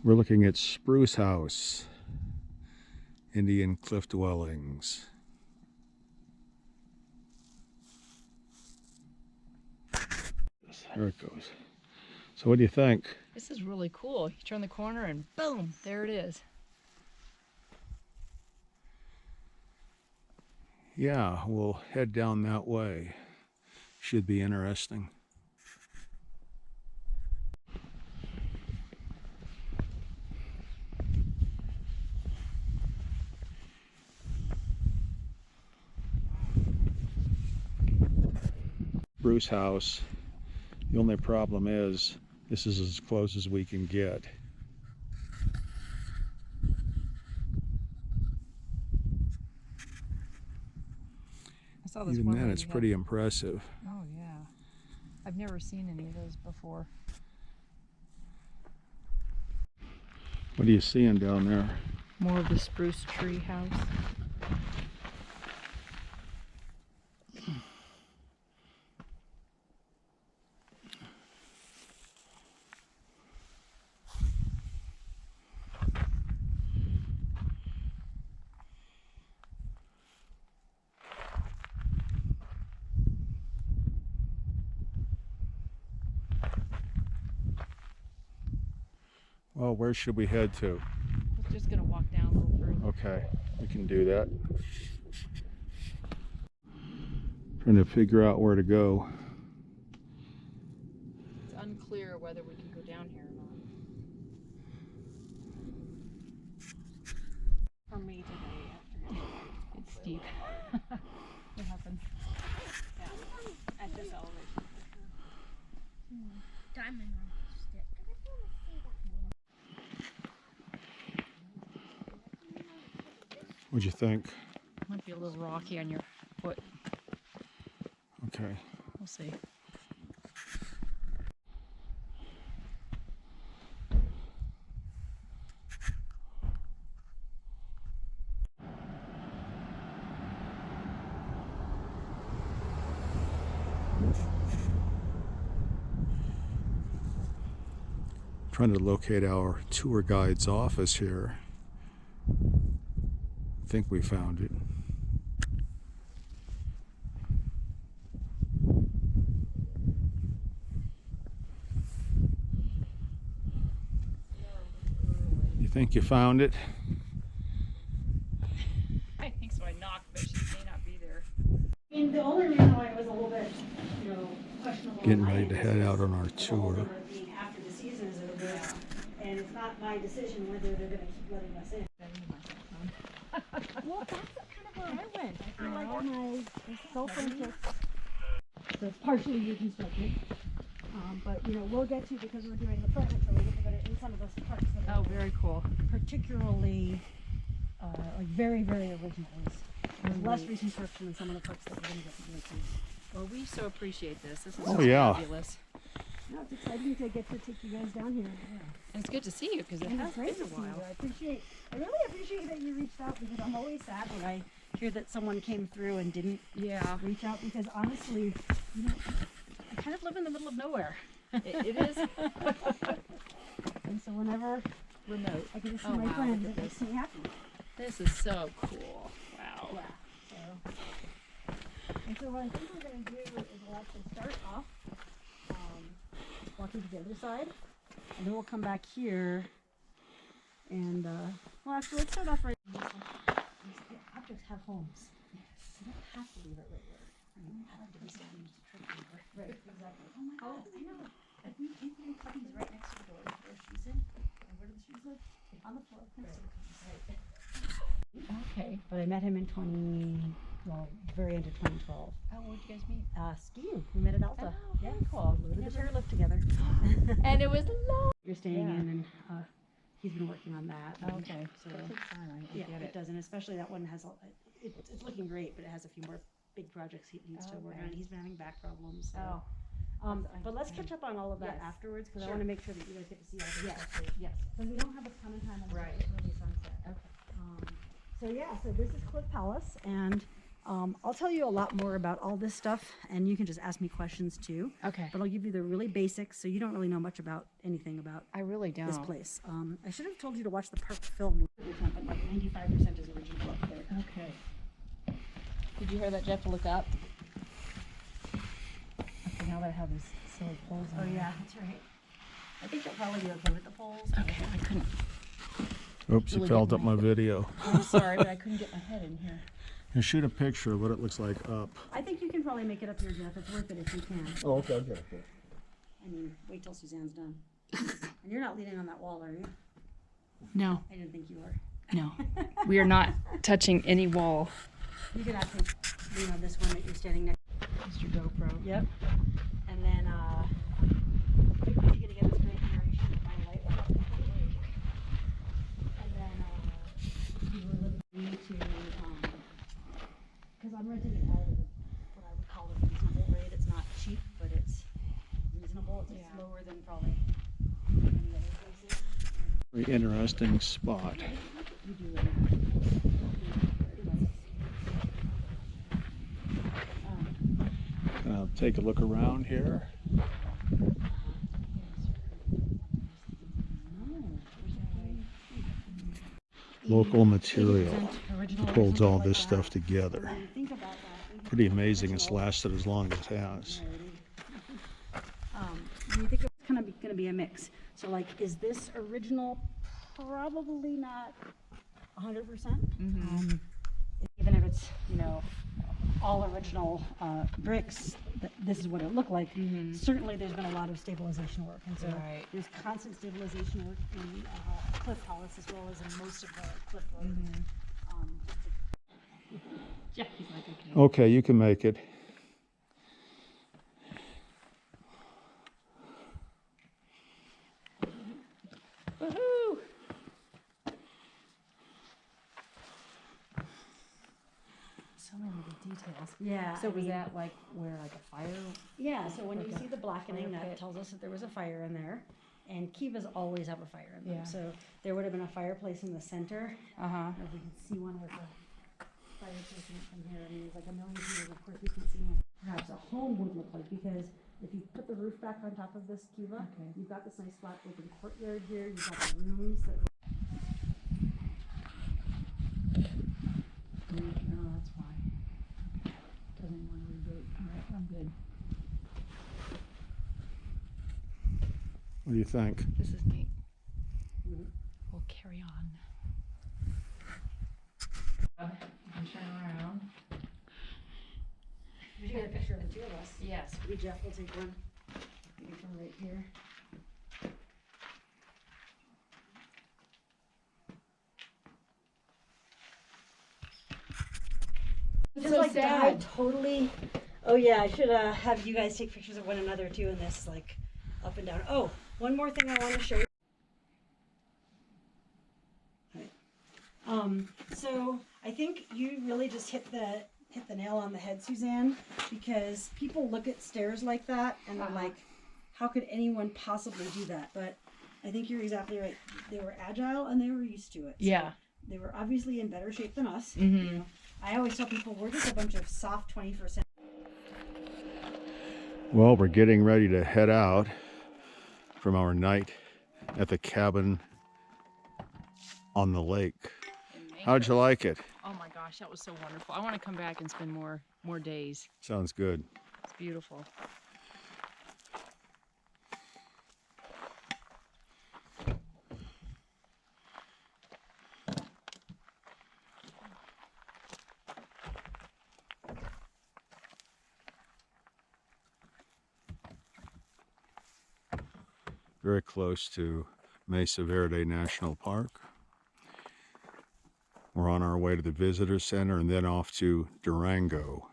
We're looking at Spruce House, Indian cliff dwellings. There it goes. So what do you think? This is really cool. You turn the corner and boom, there it is. Yeah, we'll head down that way. Should be interesting. Spruce House. The only problem is this is as close as we can get. I saw this Even one then, where it's you pretty impressive. Oh yeah. I've never seen any of those before. What are you seeing down there? More of the spruce tree house. Well, where should we head to? I was just gonna walk down a little further. Okay, we can do that. Trying to figure out where to go. It's unclear whether we can go down here or not. For me today, after it's steep. What happened? Yeah, at this elevation. Diamond on the stick. What'd you think? Might be a little rocky on your foot. Okay. We'll see. Trying to locate our tour guide's office here. I think we found it. You think you found it? I think so. I knocked, but she may not be there. And the only reason why it was a little bit, questionable. Getting ready to head out on our tour. Being after the season is over, and it's not my decision whether they're going to keep letting us in. Well, that's kind of where I went. I feel like my self-interest. So it's partially reconstructed, but we'll get to, because we're doing the permit, so we're going to go to in some of those parts that Oh, are very cool. particularly like very, very original. There's less reconstruction in some of the parts that we're going to get to go to. Well, we so appreciate this. This is Oh, so yeah. fabulous. No, it's exciting to get to take you guys down here. Yeah. And it's good to see you because it And has it's great been to a see you. while. I really appreciate that you reached out, because I'm always sad when I hear that someone came through and didn't Yeah, reach out, because honestly, I kind of live in the middle of nowhere. it is And so whenever remote. I get to see Oh, my wow, friends, look it at makes this. me happy. This is so cool. Wow. Yeah. So, and so what I think we're going to do is we'll actually start off walking to the other side, and then we'll come back here and, well, actually, let's start off right here. Objects have homes. Yes. You don't have to leave it right there. I mean, I like to be standing just a trip over. Right, exactly. Oh my God, I know. Like, we putting puppies right next to the door where she's in. And where do the shoes live? On the floor. Next to the puppies. Right. Okay. But I met him in very end of 2012. How old did you guys meet? Skiing. We met at Alta. Oh, very cool. We rode the chairlift together. And it was long. You're staying Yeah. in, and he's been working on that. and Okay. So That takes time. I yeah, get it does, and especially that one has it's looking great, but it has a few more big projects he needs to work Okay. on. He's been having back problems. So. Oh. But let's catch up on all of that Yes. afterwards, because I Sure. want to make sure that you guys get to see all the stuff. Yes. Because we don't have a ton of time until Right. it's really sunset. Okay. So yeah, so this is Cliff Palace, and I'll tell you a lot more about all this stuff, and you can just ask me questions too. Okay. But I'll give you the really basics, so you don't really know much about anything about I really don't. this place. I should have told you to watch the park film, but like 95% is original up there. Okay. Did you hear that, Jeff? To look up. Okay, now that I have these silly poles on. Oh yeah, that's right. I think you'll probably be okay with the poles. Okay, I couldn't. Oops, Really it filled get up my video. I'm sorry, but I couldn't get my head in here. And shoot a picture of what it looks like up. I think you can probably make it up here, Jeff. It's worth it if you can. Oh, okay. I mean, wait till Suzanne's done. And you're not leaning on that wall, are you? No, I didn't think you were. no, we are not touching any wall. You can actually lean on this one that you're standing next to. Just your GoPro. Yep. And then, you're gonna get this great narration of my life. And then, you were looking to, because I'm renting it out at what I would call a reasonable rate. It's not cheap, but it's reasonable. It's Yeah. lower than probably many other places. Very interesting spot. You do really. I'll take a look around here. Local material holds all this stuff together. Pretty amazing it's lasted as long as it has. You think it's kind of going to be a mix. So like, is this original? Probably not 100%. Even if it's, you know, all original bricks, this is what it looked like. Certainly there's been a lot of stabilization work. And so Right. there's constant stabilization work in Cliff Palace as well as in most of the Cliff Road. Yeah, he's like, okay. Okay, you can make it. Woohoo! So many good details. Yeah. So I was mean, that like where like a fire? Yeah, so when you Okay. see the blackening, Fire that pit. tells us that there was a fire in there. And kivas always have a fire in them. Yeah. So there would have been a fireplace in the center. Uh huh. I don't know if we can see one with a fireplace in it from here. I mean, there's like a million people. Of course, we can't see one. Perhaps a home would look like, because if you put the roof back on top of this kiva, Okay. you've got this nice flat open courtyard here. You've got the rooms that. No, that's fine. Doesn't want to reboot. All right, I'm good. What do you think? This is neat. Mhm. We'll carry on. You can turn around. We should get a picture of the two of us. Yes. Maybe Jeff will take one. Maybe from right here. Just So like sad. died totally. Oh yeah, I should have you guys take pictures of one another too in this, like up and down. Oh, one more thing I want to show you. Right. So I think you really just hit the nail on the head, Suzanne, because people look at stairs like that and they're like, how could anyone possibly do that? But I think you're exactly right. They were agile and they were used to it. So Yeah. they were obviously in better shape than us. Mhm. You know, I always tell people we're just a bunch of soft 21st. Well, we're getting ready to head out from our night at the cabin on the lake. How'd you like it? Oh my gosh, that was so wonderful. I want to come back and spend more days. Sounds good. It's beautiful. Very close to Mesa Verde National Park. We're on our way to the visitor center and then off to Durango.